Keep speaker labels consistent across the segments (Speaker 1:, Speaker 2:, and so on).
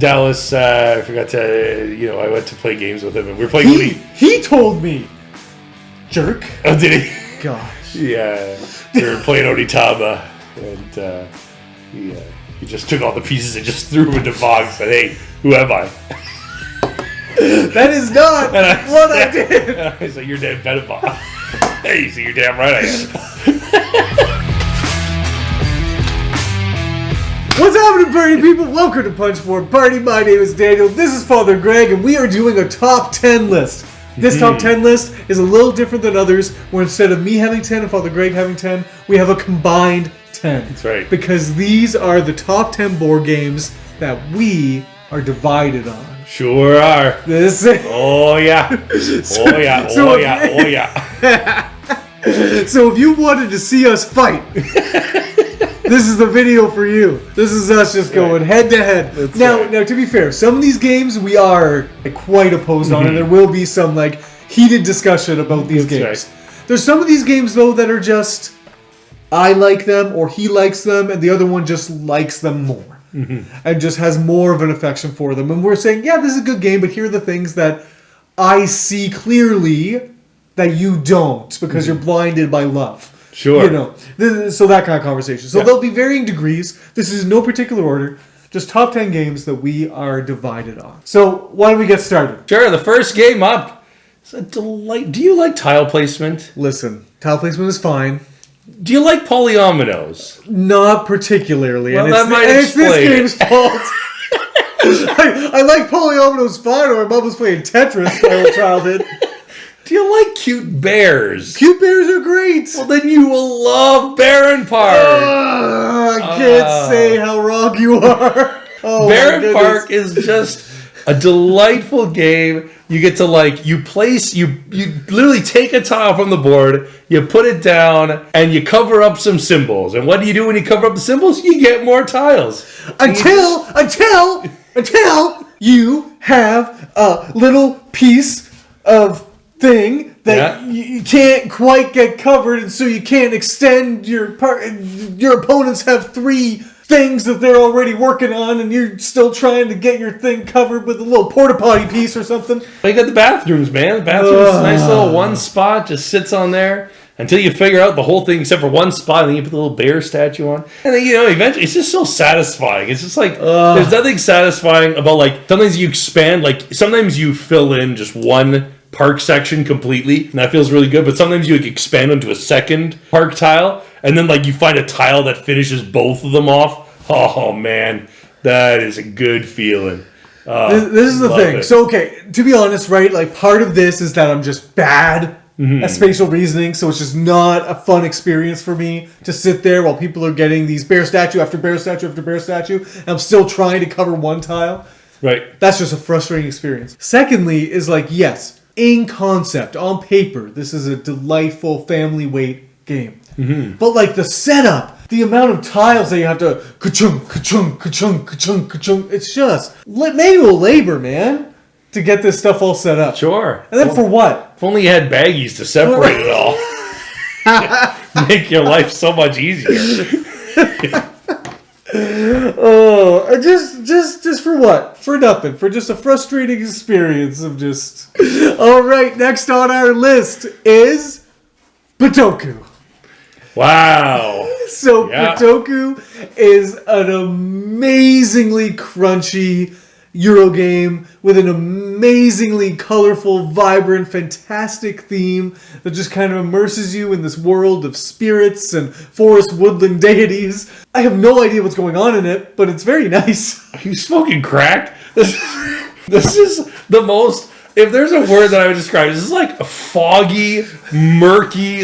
Speaker 1: Dallas, I forgot to, I went to play games with him, and we were playing.
Speaker 2: He told me, jerk.
Speaker 1: Oh, did he?
Speaker 2: Gosh.
Speaker 1: Yeah, we were playing Onitama, and he just took all the pieces and just threw them into the box. And said, "Hey, who am I?"
Speaker 2: That is not what I did.
Speaker 1: I said, "You're dead, Benabon." Hey, so you're damn right I am.
Speaker 2: What's happening, party people? Welcome to Punchboard Party. My name is Daniel. This is Father Greg, and we are doing a top 10 list. This top 10 list is a little different than others, where instead of me having 10 and Father Greg having 10, we have a combined 10.
Speaker 1: That's right.
Speaker 2: Because these are the top 10 board games that we are divided on.
Speaker 1: Sure are. Oh yeah.
Speaker 2: So if you wanted to see us fight, this is the video for you. This is us just going head to head. Now, to be fair, some of these games we are quite opposed on, and there will be some heated discussion about these games. Right. There's some of these games though that are just I like them or he likes them, and the other one just likes them more. And just has more of an affection for them. And we're saying, yeah, this is a good game, but here are the things that I see clearly that you don't because you're blinded by love.
Speaker 1: Sure.
Speaker 2: So that kind of conversation. So there'll be varying degrees. This is no particular order. Just top 10 games that we are divided on. So why don't we get started?
Speaker 1: Sure, the first game up. It's a delight. Do you like tile placement?
Speaker 2: Listen, tile placement is fine.
Speaker 1: Do you like polyominoes?
Speaker 2: Not particularly.
Speaker 1: Well,
Speaker 2: and
Speaker 1: that might explain
Speaker 2: it's this game's fault. I like polyominoes fine, or my mom was playing Tetris my whole childhood.
Speaker 1: Do you like cute bears?
Speaker 2: Cute bears are great.
Speaker 1: Well, then you will love Baron Park.
Speaker 2: I can't say how wrong you are.
Speaker 1: Baron Park is just a delightful game. You get to you literally take a tile from the board, you put it down, and you cover up some symbols. And what do you do when you cover up the symbols? You get more tiles.
Speaker 2: Until you have a little piece of thing that you can't quite get covered, and so you can't extend your part. Your opponents have 3 things that they're already working on, and you're still trying to get your thing covered with a little porta potty piece or something.
Speaker 1: Well, you got the bathrooms, man. The bathrooms is a nice little one spot, just sits on there until you figure out the whole thing except for one spot, and then you put the little bear statue on. And then, eventually it's just so satisfying. It's just there's nothing satisfying about sometimes you expand, sometimes you fill in just one park section completely, and that feels really good, but sometimes you expand onto a second park tile, and then you find a tile that finishes both of them off. Oh man, that is a good feeling.
Speaker 2: This is the thing. It. So to be honest, right, part of this is that I'm just bad at spatial reasoning, so it's just not a fun experience for me to sit there while people are getting these bear statue after bear statue after bear statue, and I'm still trying to cover one tile.
Speaker 1: Right.
Speaker 2: That's just a frustrating experience. Secondly is yes, in concept, on paper, this is a delightful family weight game. But the setup, the amount of tiles that you have to ka-chung, ka-chung, ka-chung, ka-chung, ka-chung, it's just manual labor, man, to get this stuff all set up.
Speaker 1: Sure.
Speaker 2: And then for what?
Speaker 1: If only you had baggies to separate it all. Make your life so much easier.
Speaker 2: Just for what? For nothing. For just a frustrating experience of just... All right, next on our list is Butoku.
Speaker 1: Wow.
Speaker 2: So Butoku is an amazingly crunchy Euro game with an amazingly colorful, vibrant, fantastic theme that just kind of immerses you in this world of spirits and forest woodland deities. I have no idea what's going on in it, but it's very nice.
Speaker 1: Are you smoking crack? This is the most... If there's a word that I would describe, this is foggy, murky,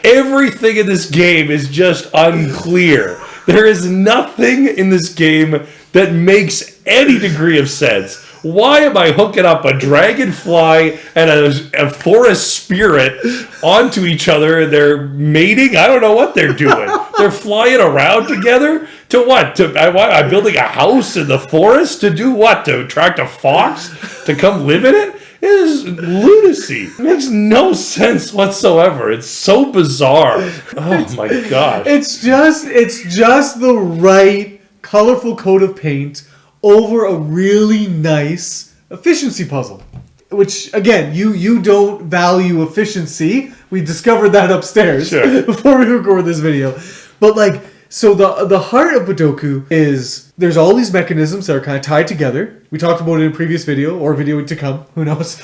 Speaker 1: everything in this game is just unclear. There is nothing in this game that makes any degree of sense. Why am I hooking up a dragonfly and a forest spirit onto each other and they're mating? I don't know what they're doing. They're flying around together? To what? I'm building a house in the forest? To do what? To attract a fox to come live in it? It is lunacy. It makes no sense whatsoever. It's so bizarre. Oh my gosh.
Speaker 2: It's just the right colorful coat of paint over a really nice efficiency puzzle. Which, again, you don't value efficiency. We discovered that upstairs before we record this video. But, like, so the heart of Budoku is there's all these mechanisms that are kind of tied together. We talked about it in a previous video, or a video to come. Who knows?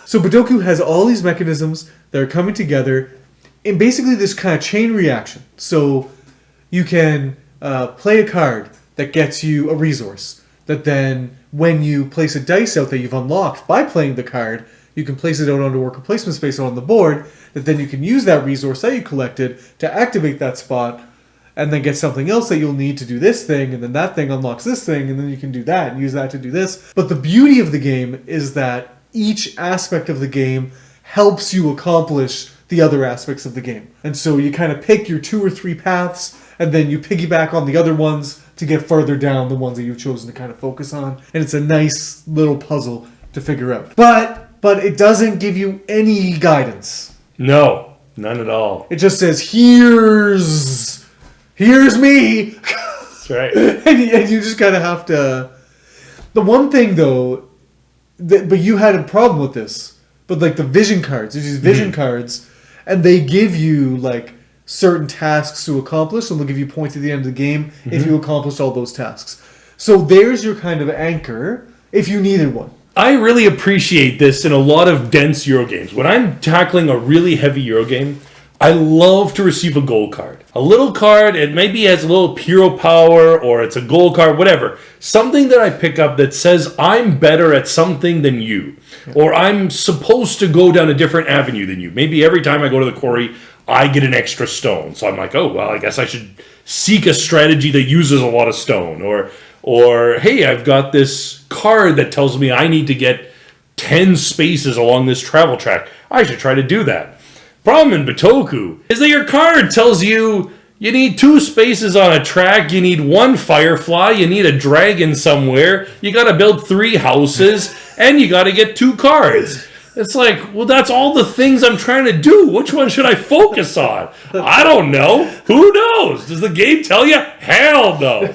Speaker 2: So Budoku has all these mechanisms that are coming together in basically this kind of chain reaction. So you can play a card that gets you a resource. That then, when you place a dice out that you've unlocked by playing the card, you can place it out onto worker placement space on the board, that then you can use that resource that you collected to activate that spot, and then get something else that you'll need to do this thing, and then that thing unlocks this thing, and then you can do that and use that to do this. But the beauty of the game is that each aspect of the game helps you accomplish the other aspects of the game. And so you kind of pick your 2 or 3 paths, and then you piggyback on the other ones to get further down the ones that you've chosen to kind of focus on. And it's a nice little puzzle to figure out. But it doesn't give you any guidance.
Speaker 1: No, none at all.
Speaker 2: It just says, here's me.
Speaker 1: That's right.
Speaker 2: and you just kind of have to... The one thing, though, but you had a problem with this, but like the vision cards, there's these vision cards, and they give you like certain tasks to accomplish, and they'll give you points at the end of the game if you accomplish all those tasks. So there's your kind of anchor if you needed one.
Speaker 1: I really appreciate this in a lot of dense Euro games. When I'm tackling a really heavy Euro game, I love to receive a goal card. A little card, it maybe has a little hero power, or it's a goal card, whatever. Something that I pick up that says I'm better at something than you. Or I'm supposed to go down a different avenue than you. Maybe every time I go to the quarry, I get an extra stone. So I'm like, oh, well, I guess I should seek a strategy that uses a lot of stone. Or hey, I've got this card that tells me I need to get 10 spaces along this travel track. I should try to do that. Problem in Budoku is that your card tells you need 2 spaces on a track, you need 1 firefly, you need a dragon somewhere, you gotta build 3 houses, and you gotta get 2 cards. It's like, well, that's all the things I'm trying to do. Which one should I focus on? I don't know. Who knows? Does the game tell you? Hell no.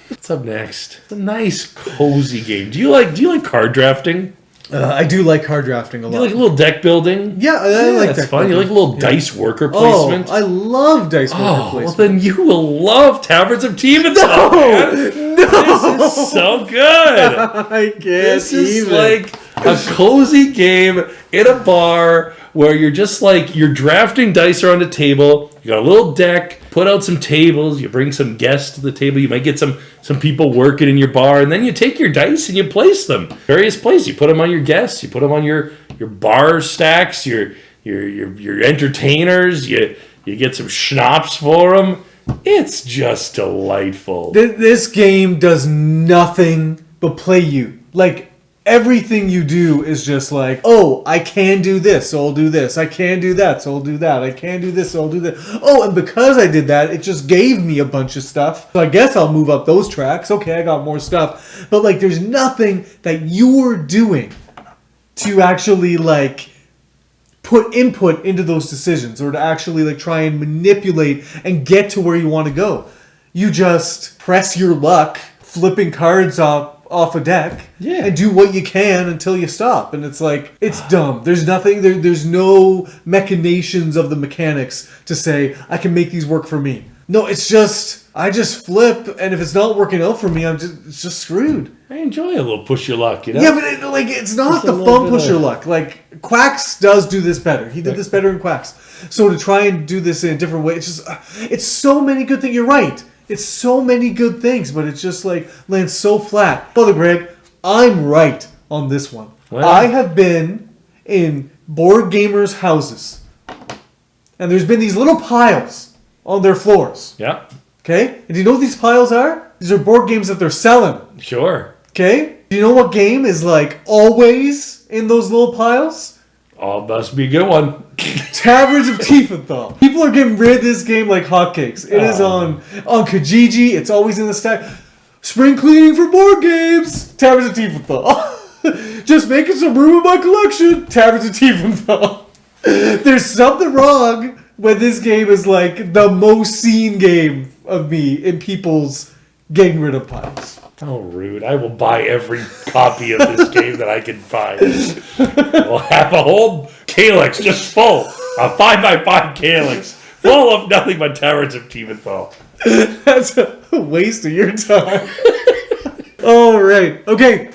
Speaker 1: What's up next? It's a nice, cozy game. Do you like card drafting?
Speaker 2: I do like card drafting a lot.
Speaker 1: You like a little deck building?
Speaker 2: Yeah, I like
Speaker 1: that's fun. You like a little dice worker placement?
Speaker 2: Oh, I love dice worker placement.
Speaker 1: Well, then you will love Taverns of Teams. No! This is so good.
Speaker 2: I can't
Speaker 1: This is
Speaker 2: even.
Speaker 1: like a cozy game in a bar where you're just like, you're drafting dice around a table. You got a little deck, put out some tables, you bring some guests to the table, you might get some people working in your bar, and then you take your dice and you place them various places. You put them on your guests, you put them on your bar stacks, your entertainers, you get some schnapps for them. It's just delightful.
Speaker 2: This game does nothing but play you. Like, everything you do is just like, oh, I can do this, so I'll do this. I can do that, so I'll do that. I can do this, so I'll do that. Oh, and because I did that, it just gave me a bunch of stuff. So I guess I'll move up those tracks. Okay, I got more stuff. But, like, there's nothing that you're doing to actually, like, put input into those decisions or to actually, like, try and manipulate and get to where you want to go. You just press your luck, flipping cards off a deck, and do what you can until you stop. And it's like, it's dumb. There's nothing, there's no machinations of the mechanics to say, I can make these work for me. No, it's just, I just flip, and if it's not working out for me, it's just screwed.
Speaker 1: I enjoy a little push your luck, you know?
Speaker 2: Yeah, but it's not the fun push your luck. Like, Quacks does do this better. He did this better in Quacks. So to try and do this in a different way, it's just, it's so many good things. You're right. It's so many good things, but it's just like lands so flat. Brother Greg, I'm right on this one. Well, I have been in board gamers' houses, and there's been these little piles on their floors.
Speaker 1: Yeah.
Speaker 2: Okay? And do you know what these piles are? These are board games that they're selling.
Speaker 1: Sure.
Speaker 2: Okay? Do you know what game is like always in those little piles?
Speaker 1: Oh, must be a good one.
Speaker 2: Taverns of Teams. People are getting rid of this game like hotcakes. It is on Kijiji. It's always in the stack. Spring cleaning for board games. Taverns of Teams. Just making some room in my collection. Taverns of Teams. There's something wrong when this game is like the most seen game of me in people's getting rid of piles.
Speaker 1: How rude. I will buy every copy of this game that I can find. We'll have a whole calyx just full. A 5x5 calyx. Full of nothing but Taverns of Teams info.
Speaker 2: That's a waste of your time. All right. Okay.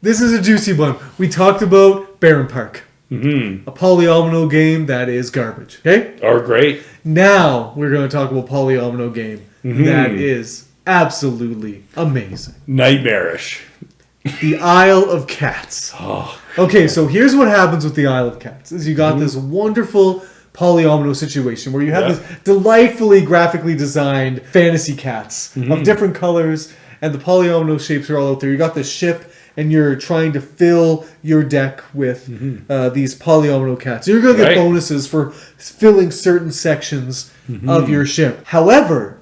Speaker 2: This is a juicy one. We talked about Baron Park.
Speaker 1: Mm-hmm.
Speaker 2: A polyomino game that is garbage. Okay?
Speaker 1: Or great.
Speaker 2: Now we're going to talk about polyomino game that is absolutely amazing.
Speaker 1: Nightmarish.
Speaker 2: The Isle of Cats.
Speaker 1: Oh,
Speaker 2: okay, so here's what happens with the Isle of Cats. Is you got this wonderful polyomino situation where you have this delightfully graphically designed fantasy cats of different colors, and the polyomino shapes are all out there. You got this ship, and you're trying to fill your deck with these polyomino cats. You're going to get bonuses for filling certain sections of your ship. However,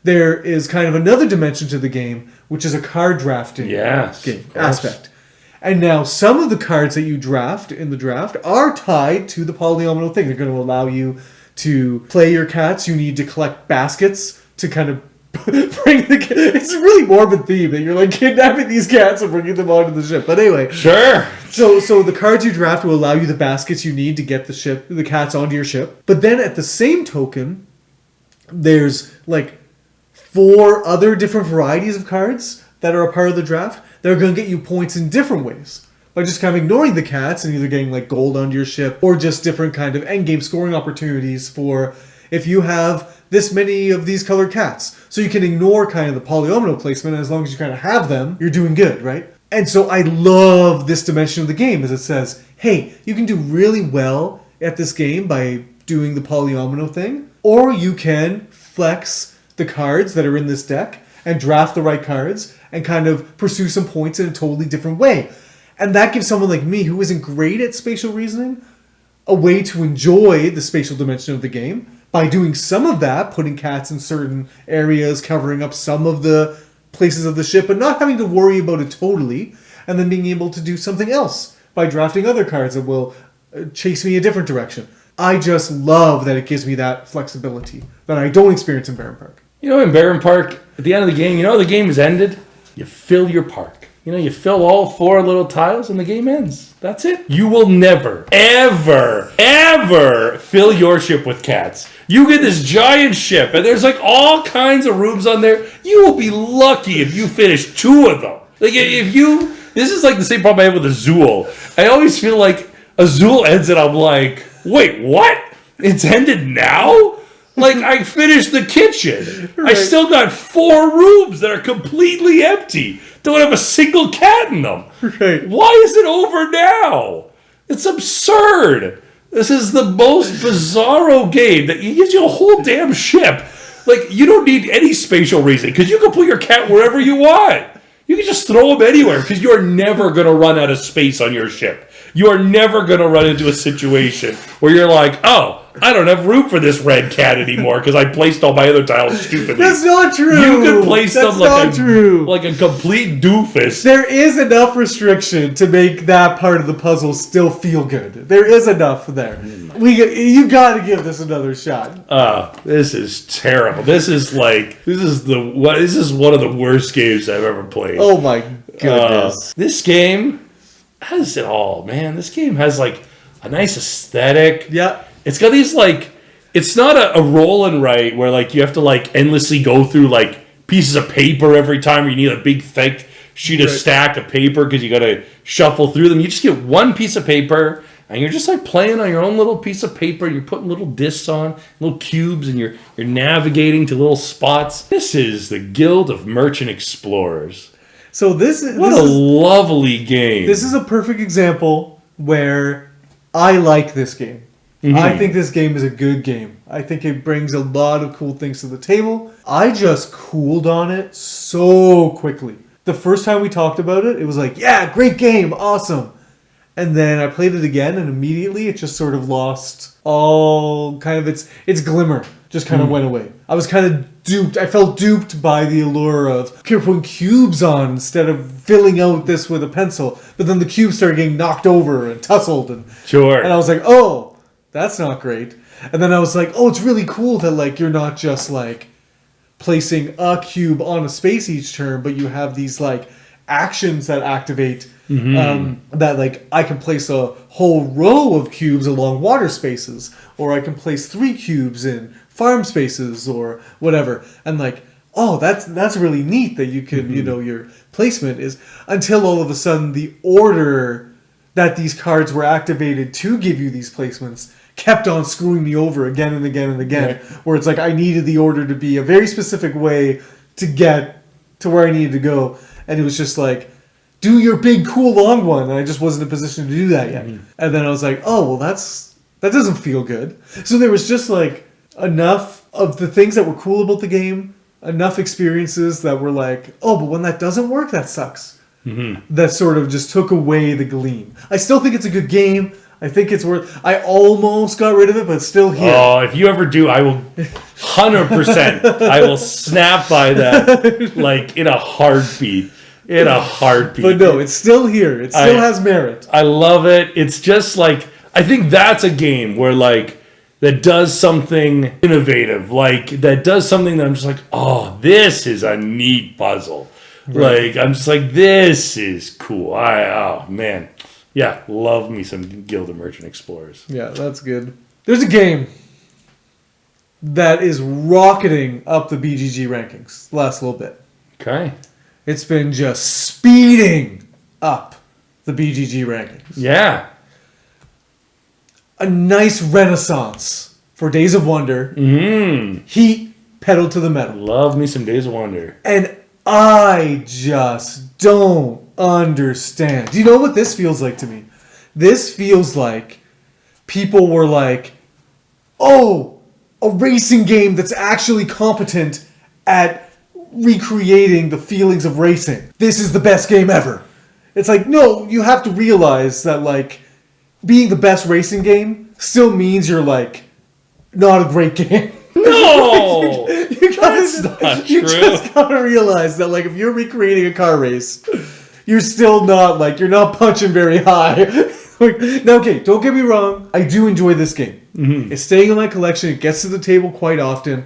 Speaker 2: there is kind of another dimension to the game, which is a card drafting game aspect. And now some of the cards that you draft in the draft are tied to the polyomino thing. They're going to allow you to play your cats. You need to collect baskets to kind of bring the... It's a really morbid theme that you're like kidnapping these cats and bringing them onto the ship. But anyway.
Speaker 1: Sure.
Speaker 2: So the cards you draft will allow you the baskets you need to get the cats onto your ship. But then at the same token, there's like 4 other different varieties of cards that are a part of the draft. They're going to get you points in different ways by just kind of ignoring the cats and either getting like gold onto your ship or just different kind of endgame scoring opportunities for if you have this many of these colored cats. So you can ignore kind of the polyomino placement, and as long as you kind of have them, you're doing good, right? And so I love this dimension of the game as it says, hey, you can do really well at this game by doing the polyomino thing, or you can flex the cards that are in this deck and draft the right cards and kind of pursue some points in a totally different way. And that gives someone like me who isn't great at spatial reasoning a way to enjoy the spatial dimension of the game by doing some of that, putting cats in certain areas, covering up some of the places of the ship, but not having to worry about it totally, and then being able to do something else by drafting other cards that will chase me a different direction. I just love that it gives me that flexibility that I don't experience in Baron Park.
Speaker 1: You know, in Baron Park, at the end of the game, the game is ended. You fill your park. You fill all 4 little tiles and the game ends. That's it. You will never, ever, ever fill your ship with cats. You get this giant ship and there's like all kinds of rooms on there. You will be lucky if you finish 2 of them. Like this is like the same problem I have with Azul. I always feel like Azul ends and I'm like, wait, what? It's ended now? Like, I finished the kitchen. Right. I still got 4 rooms that are completely empty. Don't have a single cat in them.
Speaker 2: Right.
Speaker 1: Why is it over now? It's absurd. This is the most bizarro game that gives you a whole damn ship. Like, you don't need any spatial reason because you can put your cat wherever you want. You can just throw them anywhere because you're never going to run out of space on your ship. You are never going to run into a situation where you're like, oh, I don't have room for this red cat anymore because I placed all my other tiles stupidly.
Speaker 2: That's not true.
Speaker 1: You can place them like a complete doofus.
Speaker 2: There is enough restriction to make that part of the puzzle still feel good. There is enough there. You got to give this another shot.
Speaker 1: This is terrible. This is one of the worst games I've ever played.
Speaker 2: Oh my goodness.
Speaker 1: This game has it all, man. This game has like a nice aesthetic.
Speaker 2: Yeah.
Speaker 1: It's got these it's not a roll and write where like you have to like endlessly go through like pieces of paper every time. You need a big thick sheet of stack of paper because you got to shuffle through them. You just get one piece of paper and you're just like playing on your own little piece of paper. You're putting little discs on, little cubes, and you're navigating to little spots. This is the Guild of Merchant Explorers.
Speaker 2: So this is
Speaker 1: a lovely game.
Speaker 2: This is a perfect example where I like this game. Mm-hmm. I think this game is a good game. I think it brings a lot of cool things to the table. I just cooled on it so quickly. The first time we talked about it, it was like, yeah, great game, awesome. And then I played it again, and immediately it just sort of lost all kind of its glimmer. Just kind of went away. I was kind of duped. I felt duped by the allure of putting cubes on instead of filling out this with a pencil. But then the cubes started getting knocked over and tussled. And I was like, oh, that's not great. And then I was like, oh, it's really cool that like you're not just like placing a cube on a space each turn, but you have these like actions that activate that like I can place a whole row of cubes along water spaces, or I can place 3 cubes in farm spaces or whatever. And like, oh, that's really neat that you can, your placement is, until all of a sudden the order that these cards were activated to give you these placements kept on screwing me over again and again and again, where it's like I needed the order to be a very specific way to get to where I needed to go. And it was just like, do your big, cool, long one. And I just wasn't in a position to do that yet. And then I was like, oh, well, that doesn't feel good. So there was just like enough of the things that were cool about the game, enough experiences that were like, oh, but when that doesn't work, that sucks. That sort of just took away the gleam. I still think it's a good game. I think it's worth... I almost got rid of it, but it's still here.
Speaker 1: Oh, if you ever do, I will 100%. I will snap by that like in a heartbeat. In a heartbeat.
Speaker 2: But no, it's still here. It still has merit.
Speaker 1: I love it. It's just like... I think that's a game where like... that does something innovative. Like, that does something that I'm just like, oh, this is a neat puzzle. Right. Like, I'm just like, this is cool. Oh, man. Yeah, love me some Guild of Merchant Explorers.
Speaker 2: Yeah, that's good. There's a game that is rocketing up the BGG rankings the last little bit.
Speaker 1: Okay.
Speaker 2: It's been just speeding up the BGG rankings.
Speaker 1: Yeah.
Speaker 2: A nice renaissance for Days of Wonder. Heat, pedal to the metal.
Speaker 1: Love me some Days of Wonder.
Speaker 2: And I just don't understand. Do you know what this feels like to me? This feels like people were like, oh, a racing game that's actually competent at recreating the feelings of racing. This is the best game ever. It's like, no, you have to realize that like being the best racing game still means you're like not a great game.
Speaker 1: No!
Speaker 2: That's not true. You just gotta realize that like if you're recreating a car race, you're still not like, you're not punching very high. Like, now, okay, don't get me wrong. I do enjoy this game. It's staying in my collection. It gets to the table quite often.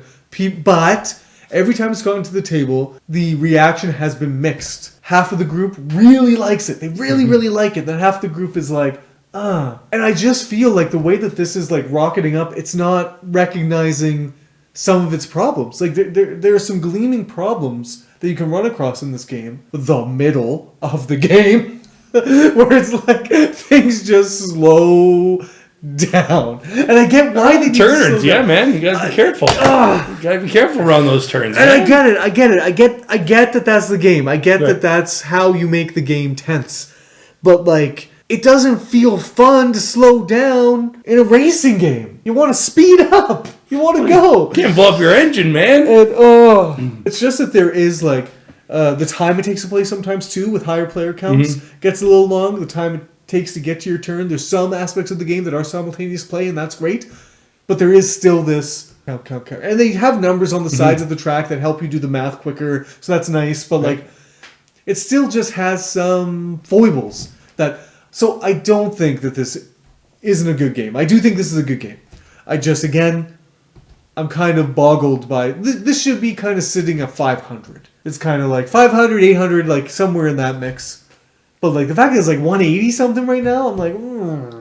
Speaker 2: But every time it's gotten to the table, the reaction has been mixed. Half of the group really likes it. They really, really like it. Then half the group is like, and I just feel like the way that this is like rocketing up, it's not recognizing some of its problems. Like there are some gleaming problems that you can run across in this game. The middle of the game, where it's like things just slow down. And I get why they
Speaker 1: turns. Yeah, man, you gotta be careful. You gotta be careful around those turns.
Speaker 2: And man. I get it. I get that that's the game. I get that that's how you make the game tense. But like, it doesn't feel fun to slow down in a racing game. You want to speed up. You want to go.
Speaker 1: You can't blow up your engine, man.
Speaker 2: And it's just that there is like the time it takes to play sometimes too with higher player counts gets a little long. The time it takes to get to your turn. There's some aspects of the game that are simultaneous play, and that's great. But there is still this count. And they have numbers on the sides of the track that help you do the math quicker, so that's nice. But like, it still just has some foibles that. So I don't think that this isn't a good game. I do think this is a good game. I just, again, I'm kind of boggled by... This should be kind of sitting at 500. It's kind of like 500, 800, like somewhere in that mix. But like the fact that it's like 180 something right now, I'm like...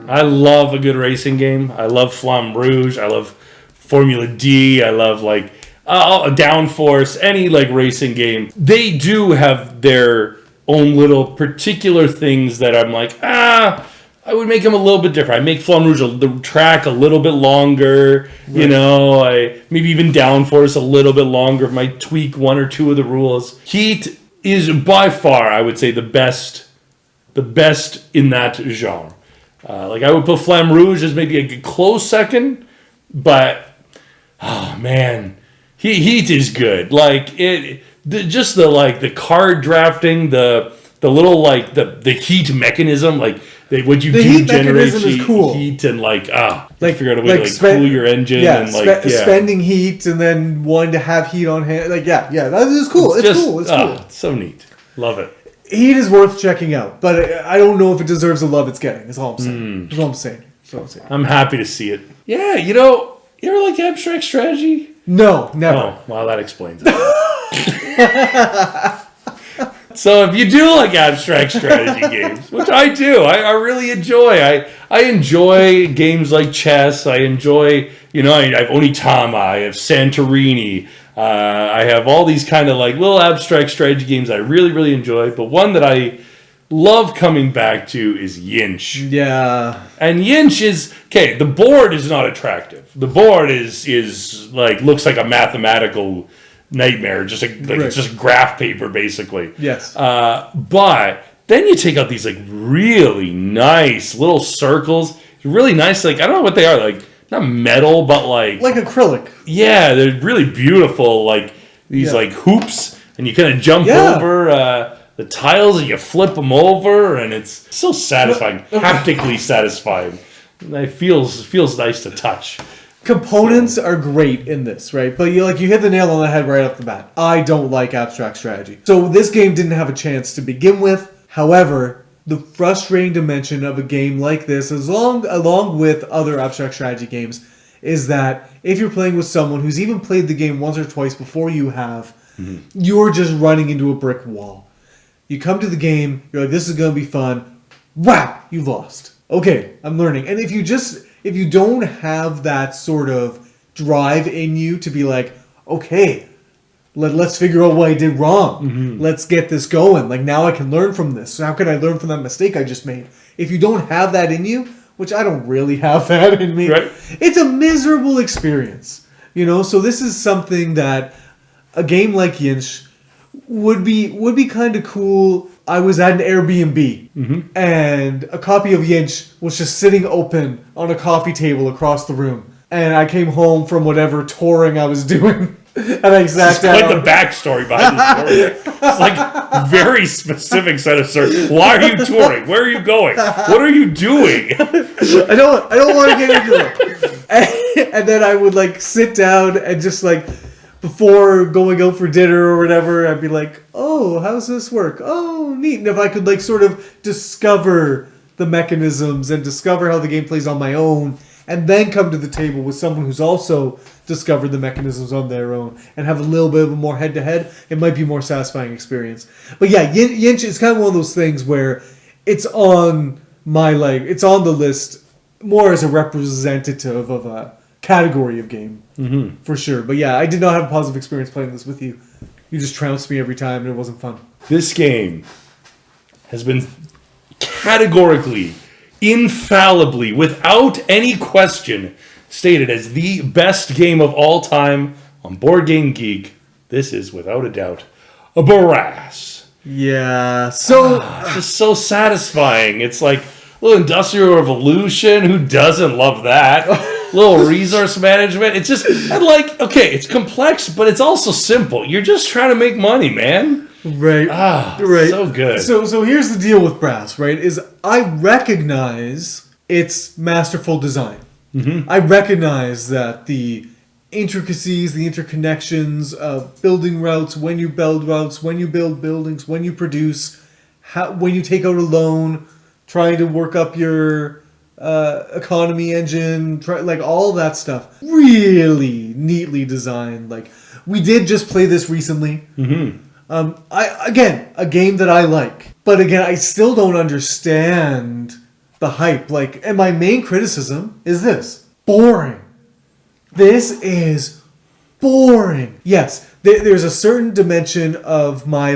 Speaker 1: I love a good racing game. I love Flamme Rouge. I love Formula D. I love like Downforce. Any like racing game. They do have their own little particular things that I'm like, I would make them a little bit different. I make Flamme Rouge the track a little bit longer, you know. I maybe even Downforce a little bit longer. Might tweak one or two of the rules. Heat is by far, I would say, the best in that genre. Like I would put Flamme Rouge as maybe a close second, but oh man, Heat is good. Like it. Just the card drafting, the little like the heat mechanism, like what you do generate heat and like figure out a way to cool your engine and
Speaker 2: spending heat and then wanting to have heat on hand. Like that is cool. It's cool.
Speaker 1: It's so neat. Love it.
Speaker 2: Heat is worth checking out, but I don't know if it deserves the love it's getting. That's all I'm saying. That's all I'm saying.
Speaker 1: I'm happy to see it. Yeah, you ever like abstract strategy?
Speaker 2: No, never.
Speaker 1: Oh, well, that explains it. So if you do like abstract strategy games, which I do, I really enjoy. I enjoy games like chess. I enjoy, I have Onitama, I have Santorini. I have all these kind of like little abstract strategy games I really, really enjoy. But one that I love coming back to is Yinch.
Speaker 2: Yeah.
Speaker 1: And Yinch is, okay, the board is not attractive. The board is like, looks like a mathematical nightmare, it's just graph paper basically.
Speaker 2: Yes.
Speaker 1: But then you take out these like really nice little circles, really nice, like I don't know what they are, like not metal, but like
Speaker 2: acrylic.
Speaker 1: Yeah, they're really beautiful, like these like hoops, and you kind of jump over the tiles and you flip them over, and it's so satisfying, haptically satisfying. It feels nice to touch.
Speaker 2: Components are great in this, right? But you hit the nail on the head right off the bat. I don't like abstract strategy. So this game didn't have a chance to begin with. However, the frustrating dimension of a game like this, along with other abstract strategy games, is that if you're playing with someone who's even played the game once or twice before you have, you're just running into a brick wall. You come to the game, you're like, this is going to be fun. Whap! You've lost. Okay, I'm learning. And if you don't have that sort of drive in you to be like, okay, let's figure out what I did wrong. Let's get this going. Like, now I can learn from this. So how can I learn from that mistake I just made? If you don't have that in you, which I don't really have that in me, right? It's a miserable experience. So this is something that a game like Yinch would be kind of cool. I was at an Airbnb, and a copy of Yinch was just sitting open on a coffee table across the room. And I came home from whatever touring I was doing, and I sat down.
Speaker 1: Quite the backstory behind the story. It's like a very specific set of stories. Why are you touring? Where are you going? What are you doing?
Speaker 2: I don't want to get into it. And then I would sit down and just before going out for dinner or whatever, I'd be like, oh, how's this work? Oh, neat. And if I could sort of discover the mechanisms and discover how the game plays on my own, and then come to the table with someone who's also discovered the mechanisms on their own and have a little bit of a more head-to-head, it might be a more satisfying experience. But yeah, Yinch is kind of one of those things where it's on it's on the list more as a representative of a category of game, for sure. But yeah, I did not have a positive experience playing this with you. You just trounced me every time, and it wasn't fun.
Speaker 1: This game has been categorically, infallibly, without any question, stated as the best game of all time on Board Game Geek. This is, without a doubt, a Barras.
Speaker 2: Yeah, so
Speaker 1: it's just so satisfying. It's like a little Industrial Revolution. Who doesn't love that? Little resource management. It's just, it's complex, but it's also simple. You're just trying to make money, man.
Speaker 2: Right.
Speaker 1: Right. So good.
Speaker 2: So here's the deal with Brass, right? Is I recognize its masterful design. I recognize that the intricacies, the interconnections of building routes, when you build routes, when you build buildings, when you produce, when you take out a loan, trying to work up your economy engine, all that stuff. Really neatly designed. We did just play this recently. A game that I like, but again, I still don't understand the hype. And my main criticism is this: boring. This is boring. Yes, there's a certain dimension of my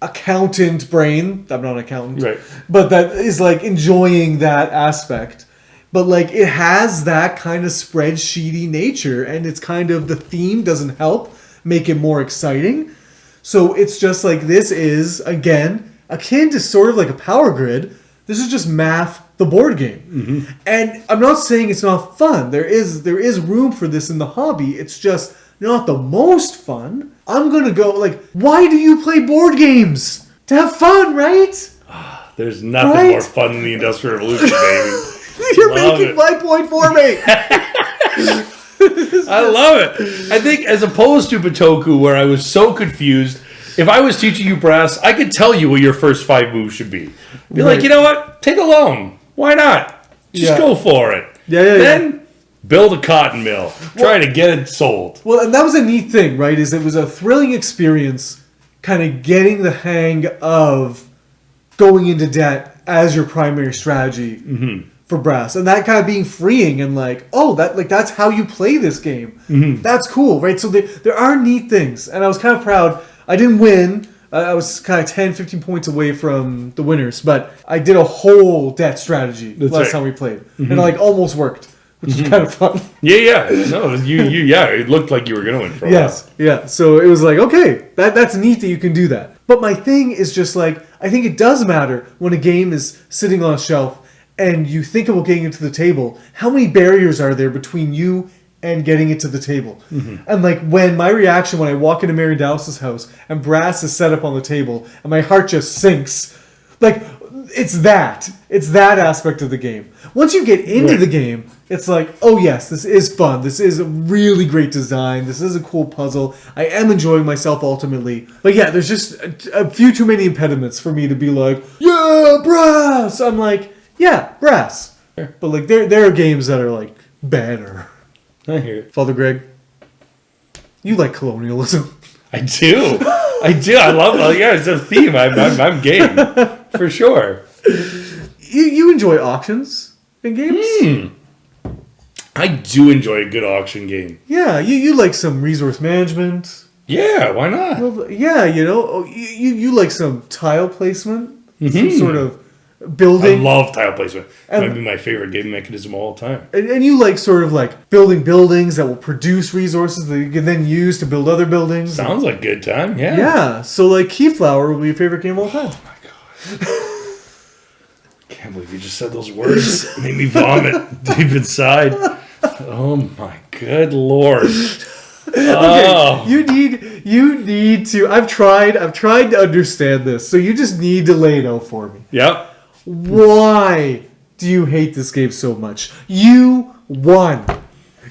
Speaker 2: accountant brain. I'm not an accountant,
Speaker 1: right?
Speaker 2: But that is enjoying that aspect. But it has that kind of spreadsheety nature, and it's kind of the theme doesn't help make it more exciting. So it's just this is, again, akin to sort of like a power grid. This is just math, the board game. And I'm not saying it's not fun. There is room for this in the hobby. It's just not the most fun. I'm going to go, why do you play board games? To have fun, right?
Speaker 1: There's nothing more fun than the Industrial Revolution, baby.
Speaker 2: You're making my point for me.
Speaker 1: I love it. I think as opposed to Bitoku, where I was so confused, if I was teaching you Brass, I could tell you what your first 5 moves should be. Be like, you know what? Take a loan. Why not? Just go for it.
Speaker 2: Yeah.
Speaker 1: Then build a cotton mill, try to get it sold.
Speaker 2: Well, and that was a neat thing, right? Is it was a thrilling experience, kind of getting the hang of going into debt as your primary strategy for Brass, and that kind of being freeing and like, oh, that's how you play this game. That's cool, right? So there are neat things, and I was kind of proud. I didn't win. I was kind of 10, 15 points away from the winners, but I did a whole debt strategy last time we played, and it like almost worked, which is kind of fun.
Speaker 1: Yeah. No, it looked like you were going to win for a while.
Speaker 2: Yeah. So it was like, okay, that's neat that you can do that. But my thing is just like, I think it does matter when a game is sitting on a shelf and you think about getting it to the table. How many barriers are there between you and getting it to the table? And like when my reaction when I walk into Mary Dallas's house and Brass is set up on the table and my heart just sinks, like it's that aspect of the game. Once you get into the game, it's like, oh yes, this is fun. This is a really great design. This is a cool puzzle. I am enjoying myself ultimately. But yeah, there's just a few too many impediments for me to be like, yeah, Brass. I'm like, yeah, Brass. But like there are games that are like better.
Speaker 1: I hear it.
Speaker 2: Father Greg, you like colonialism.
Speaker 1: I do. I love it. Yeah, it's a theme. I'm game. For sure.
Speaker 2: You enjoy auctions in games?
Speaker 1: I do enjoy a good auction game.
Speaker 2: Yeah, you like some resource management.
Speaker 1: Yeah, why not?
Speaker 2: Well, yeah, you like some tile placement, some sort of building.
Speaker 1: I love tile placement. It might be my favorite game mechanism of all time.
Speaker 2: And you like sort of like building buildings that will produce resources that you can then use to build other buildings.
Speaker 1: Sounds like a good time, yeah.
Speaker 2: Yeah, so like Keyflower will be your favorite game of all time.
Speaker 1: Oh my god. Can't believe you just said those words. It made me vomit deep inside. Oh my good lord.
Speaker 2: Okay, you need to. I've tried to understand this, so you just need to lay it out for me.
Speaker 1: Yep.
Speaker 2: Why do you hate this game so much? You won.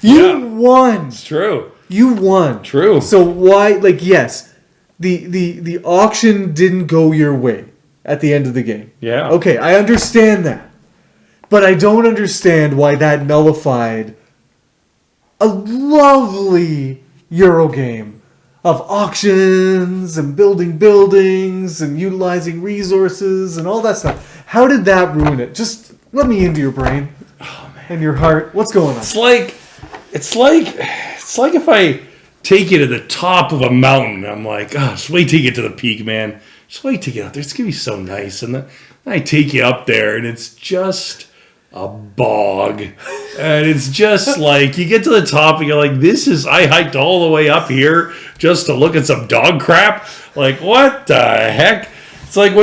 Speaker 2: You won.
Speaker 1: It's true.
Speaker 2: You won.
Speaker 1: True.
Speaker 2: So why? Like, yes, the auction didn't go your way at the end of the game.
Speaker 1: Yeah.
Speaker 2: Okay, I understand that, but I don't understand why that nullified a lovely Euro game of auctions and building buildings and utilizing resources and all that stuff. How did that ruin it? Just let me into your brain and your heart. What's going on?
Speaker 1: It's like if I take you to the top of a mountain. I'm like, oh, just wait till you get to the peak, man. Just wait till you get up there. It's gonna be so nice. And then I take you up there, and it's just a bog. And it's just like, you get to the top and you're like, I hiked all the way up here just to look at some dog crap. Like, what the heck? It's like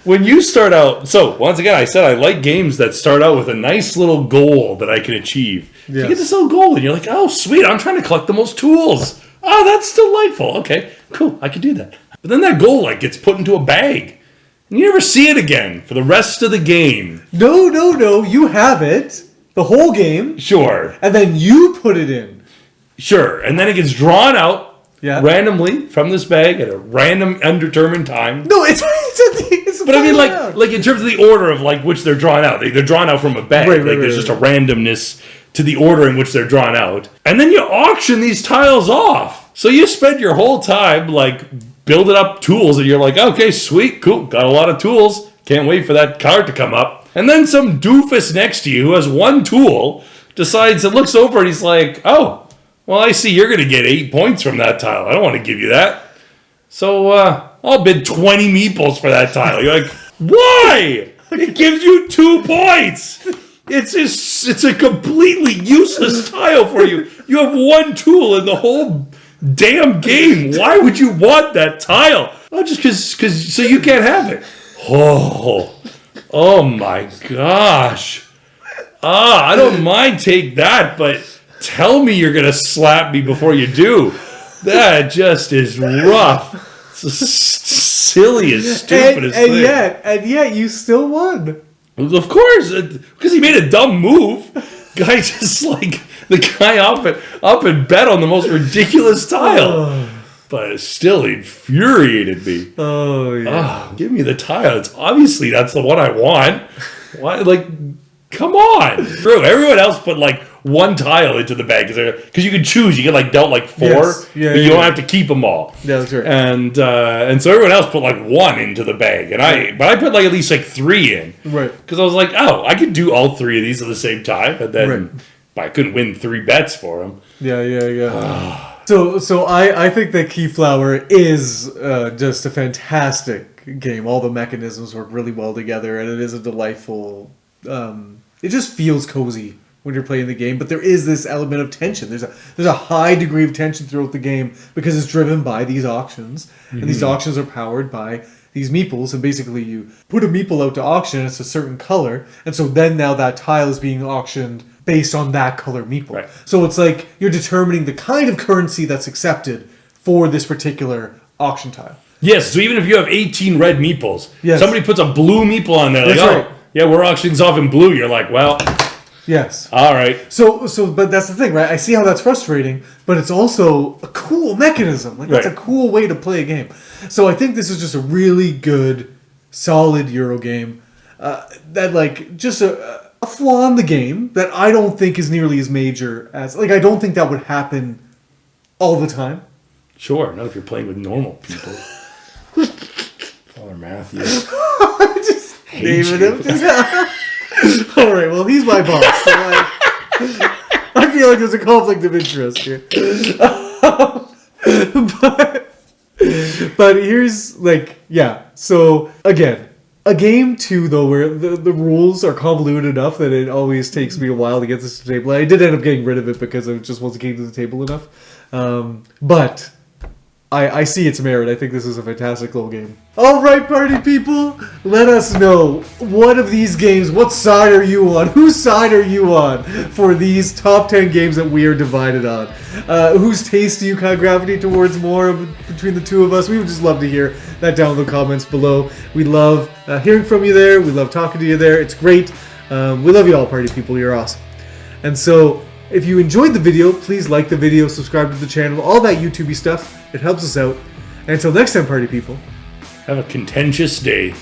Speaker 1: when you start out. So, once again, I said I like games that start out with a nice little goal that I can achieve. Yes. You get this little goal and you're like, oh, sweet, I'm trying to collect the most tools. Oh, that's delightful. Okay, cool, I can do that. But then that goal gets put into a bag. And you never see it again for the rest of the game.
Speaker 2: No. You have it. The whole game.
Speaker 1: Sure.
Speaker 2: And then you put it in.
Speaker 1: Sure. And then it gets drawn out randomly from this bag at a random, undetermined time.
Speaker 2: No, it's
Speaker 1: but I mean, like in terms of the order of which they're drawn out. They're drawn out from a bag. Right, there's just a randomness to the order in which they're drawn out. And then you auction these tiles off. So you spend your whole time building up tools, and you're like, okay, sweet, cool, got a lot of tools. Can't wait for that card to come up. And then some doofus next to you who has one tool decides and looks over and he's like, oh, well, I see you're going to get 8 points from that tile. I don't want to give you that. So I'll bid 20 meeples for that tile. You're like, why? It gives you 2 points. It's a completely useless tile for you. You have one tool in the whole damn game. Why would you want that tile? Oh, just because so you can't have it. Oh my gosh. I don't mind take that, but tell me you're going to slap me before you do. That just is rough. It's the silliest, stupidest thing.
Speaker 2: And yet you still won.
Speaker 1: Of course, because he made a dumb move. Guy just the guy up and bet on the most ridiculous tile. But it still infuriated me.
Speaker 2: Oh, yeah.
Speaker 1: Oh, give me the tile. Obviously that's the one I want. Why? Come on. True. Everyone else put one tile into the bag because you can choose. You get like dealt like 4,
Speaker 2: Yes. Yeah,
Speaker 1: but you
Speaker 2: yeah,
Speaker 1: don't
Speaker 2: yeah.
Speaker 1: have to keep them all.
Speaker 2: Yeah, that's right.
Speaker 1: And so everyone else put like 1 into the bag, and I put like at least like 3 in,
Speaker 2: Right.
Speaker 1: Because I was like, oh, I could do all 3 of these at the same time, and then
Speaker 2: Right.
Speaker 1: but I couldn't win 3 bets for them.
Speaker 2: Yeah. So I think that Keyflower is just a fantastic game. All the mechanisms work really well together, and it is a delightful. It just feels cozy when you're playing the game, but there is this element of tension. There's a high degree of tension throughout the game because it's driven by these auctions, and these auctions are powered by these meeples, and basically you put a meeple out to auction, and it's a certain color, and so then now that tile is being auctioned based on that color meeple.
Speaker 1: Right.
Speaker 2: So it's like you're determining the kind of currency that's accepted for this particular auction tile.
Speaker 1: Yes, so even if you have 18 red meeples,
Speaker 2: Yes.
Speaker 1: somebody puts a blue meeple on there, like,
Speaker 2: That's
Speaker 1: oh,
Speaker 2: right.
Speaker 1: yeah, we're auctioning off in blue. You're like, well,
Speaker 2: Yes.
Speaker 1: all right.
Speaker 2: So, but that's the thing, right? I see how that's frustrating, but it's also a cool mechanism. Like, that's a
Speaker 1: Right.
Speaker 2: cool way to play a game. So I think this is just a really good, solid Euro game. That, like, just a flaw in the game that I don't think is nearly as major as... Like, I don't think that would happen all the time.
Speaker 1: Sure, not if you're playing with normal people. Father Matthew.
Speaker 2: Just
Speaker 1: Hate
Speaker 2: naming
Speaker 1: you.
Speaker 2: him. All right, well, he's my boss. So I feel like there's a conflict of interest here. But here's, like, yeah. So, again, a game, too, though, where the rules are convoluted enough that it always takes me a while to get this to the table. I did end up getting rid of it because it just wasn't getting to the table enough. But I see its merit. I think this is a fantastic little game. All right, party people, let us know what of these games, what side are you on? Whose side are you on for these top 10 games that we are divided on? Whose taste do you kind of gravitate towards more between the two of us? We would just love to hear that down in the comments below. We love hearing from you there. We love talking to you there. It's great. We love you all, party people. You're awesome. And so, if you enjoyed the video, please like the video, subscribe to the channel, all that YouTube-y stuff. It helps us out. And until next time, party people.
Speaker 1: Have a contentious day.